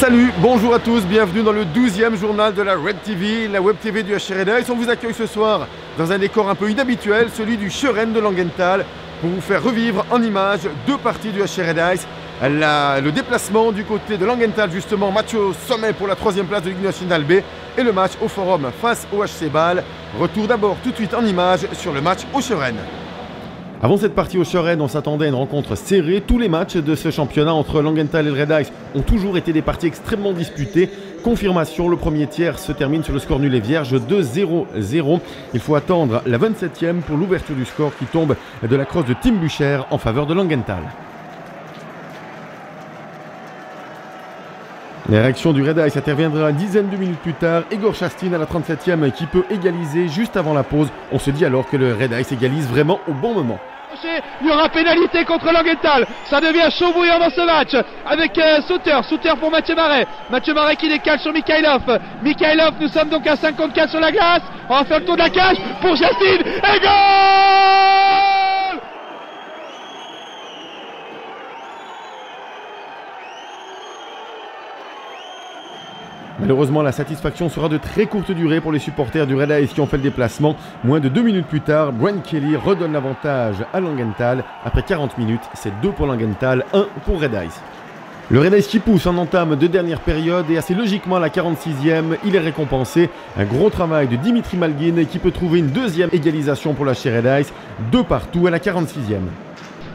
Salut, bonjour à tous, bienvenue dans le 12e journal de la Red TV, la web TV du HC Red Ice. On vous accueille ce soir dans un décor un peu inhabituel, celui du Scheuren de Langenthal, pour vous faire revivre en images deux parties du HC Red Ice. Le déplacement du côté de Langenthal, justement, match au sommet pour la 3e place de Ligue nationale B, et le match au Forum face au HC Bâle. Retour d'abord tout de suite en images sur le match au Scheuren. Avant cette partie au Scheuren, on s'attendait à une rencontre serrée. Tous les matchs de ce championnat entre Langenthal et le Red Ice ont toujours été des parties extrêmement disputées. Confirmation, le premier tiers se termine sur le score nul et vierge de 0-0. Il faut attendre la 27e pour l'ouverture du score qui tombe de la crosse de Tim Bucher en faveur de Langenthal. La réaction du Red Ice interviendra une dizaine de minutes plus tard. Egor Shastin à la 37e qui peut égaliser juste avant la pause. On se dit alors que le Red Ice égalise vraiment au bon moment. Il y aura pénalité contre Langenthal. Ça devient chaud bouillant dans ce match avec Souter pour Mathieu Marais qui décale sur Mikhailov. Nous sommes donc à 54 sur la glace. On va faire le tour de la cage pour Shastin et goal. Malheureusement, la satisfaction sera de très courte durée pour les supporters du Red Ice qui ont fait le déplacement. Moins de 2 minutes plus tard, Brian Kelly redonne l'avantage à Langenthal. Après 40 minutes, c'est 2 pour Langenthal, 1 pour Red Ice. Le Red Ice qui pousse en entame de dernière période et assez logiquement à la 46e, il est récompensé. Un gros travail de Dimitri Malgin qui peut trouver une deuxième égalisation pour la chez Red Ice. 2 partout à la 46e.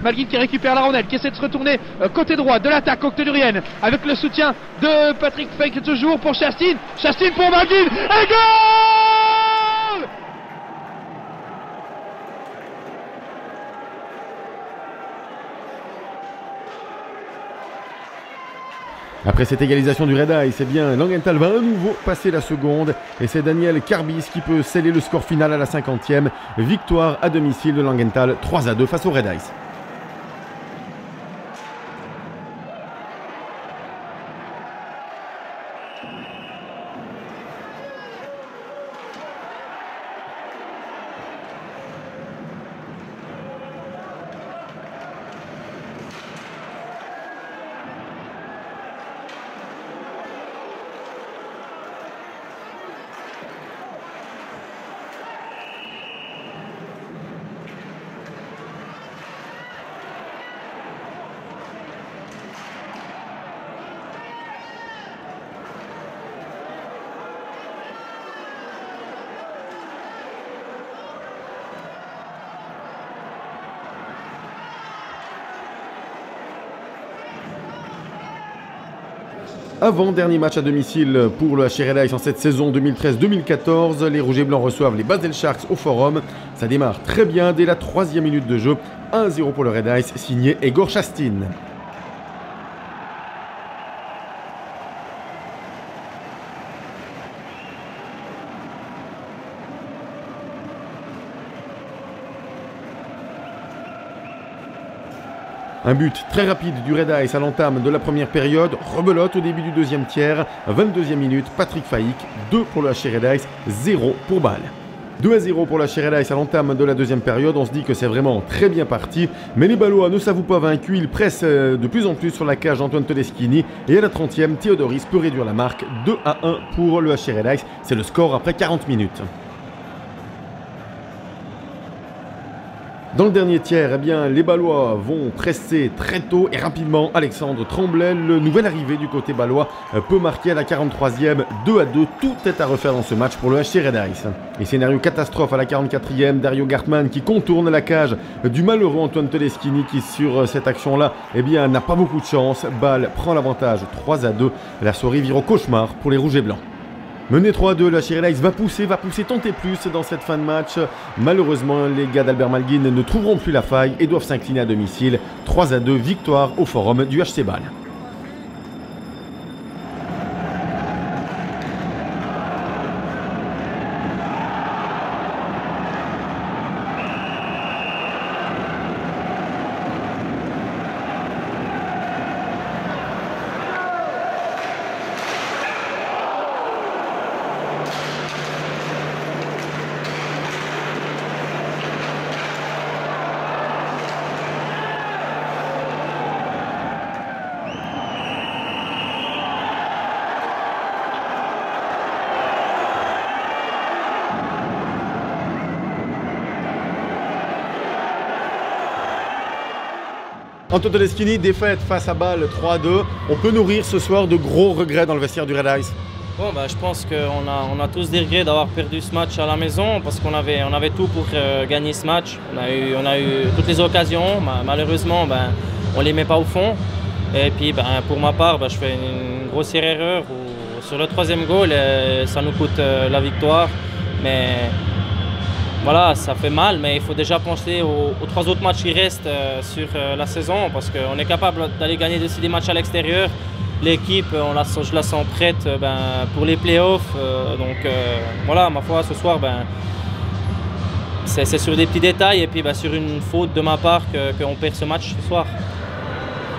Malgin qui récupère la rondelle, qui essaie de se retourner côté droit de l'attaque octodurienne avec le soutien de Patrick Fake toujours pour Shastin. Shastin pour Malgin et goal! Après cette égalisation du Red Ice, eh bien, Langenthal va à nouveau passer la seconde et c'est Daniel Carbis qui peut sceller le score final à la 50e. Victoire à domicile de Langenthal 3-2 face au Red Ice. Avant-dernier match à domicile pour le HC Red Ice en cette saison 2013-2014. Les Rouges et Blancs reçoivent les Basel Sharks au Forum. Ça démarre très bien dès la 3e minute de jeu. 1-0 pour le Red Ice, signé Egor Shastin. Un but très rapide du Red Ice à l'entame de la première période, rebelote au début du deuxième tiers, 22e minute, Patrick Faïk, 2 pour le HC Red Ice, 0 pour Bâle. 2-0 pour le HC Red Ice à l'entame de la deuxième période, on se dit que c'est vraiment très bien parti, mais les Bâlois ne s'avouent pas vaincus, ils pressent de plus en plus sur la cage d'Antoine Todeschini, et à la 30e, Theodoris peut réduire la marque, 2-1 pour le HC Red Ice, c'est le score après 40 minutes. Dans le dernier tiers, eh bien, les Bâlois vont presser très tôt et rapidement. Alexandre Tremblay, le nouvel arrivé du côté bâlois, peut marquer à la 43e, 2-2. Tout est à refaire dans ce match pour le HC Red Ice. Et scénario catastrophe à la 44e, Dario Gartman qui contourne la cage du malheureux Antoine Todeschini qui sur cette action-là, eh bien, n'a pas beaucoup de chance. Bâle prend l'avantage 3-2. La soirée vire au cauchemar pour les Rouges et Blancs. Mené 3-2, le HC Red Ice va pousser, tenter plus dans cette fin de match. Malheureusement, les gars d'Albert Malgin ne trouveront plus la faille et doivent s'incliner à domicile. 3-2, victoire au Forum du HC Bâle. Antoine Todeschini, défaite face à Bâle 3-2. On peut nourrir ce soir de gros regrets dans le vestiaire du Red Ice. Bon, je pense qu'on a tous des regrets d'avoir perdu ce match à la maison parce qu'on avait tout pour gagner ce match. On a eu toutes les occasions, malheureusement on ne les met pas au fond. Et puis pour ma part, je fais une grossière erreur où, sur le troisième goal, ça nous coûte la victoire. Mais voilà, ça fait mal, mais il faut déjà penser aux 3 autres matchs qui restent sur la saison parce qu'on est capable d'aller gagner des matchs à l'extérieur. L'équipe, je la sens prête pour les playoffs. Voilà, ma foi, ce soir, c'est sur des petits détails et puis sur une faute de ma part qu'on perd ce match ce soir.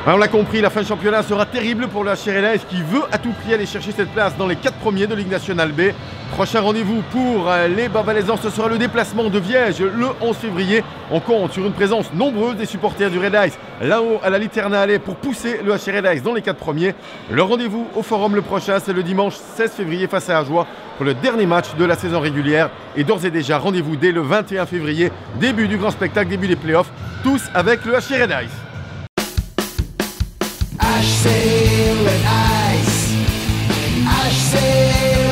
Alors, on l'a compris, la fin de championnat sera terrible pour le HC Red Ice qui veut à tout prix aller chercher cette place dans les 4 premiers de Ligue nationale B. Prochain rendez-vous pour les Bas-Valaisans, ce sera le déplacement de Viège le 11 février. On compte sur une présence nombreuse des supporters du Red Ice là-haut à la Liternale pour pousser le HC Red Ice dans les 4 premiers. Le rendez-vous au Forum le prochain, c'est le dimanche 16 février face à Ajoie pour le dernier match de la saison régulière. Et d'ores et déjà, rendez-vous dès le 21 février, début du grand spectacle, début des playoffs, tous avec le HC Red Ice. HC Red Ice, HC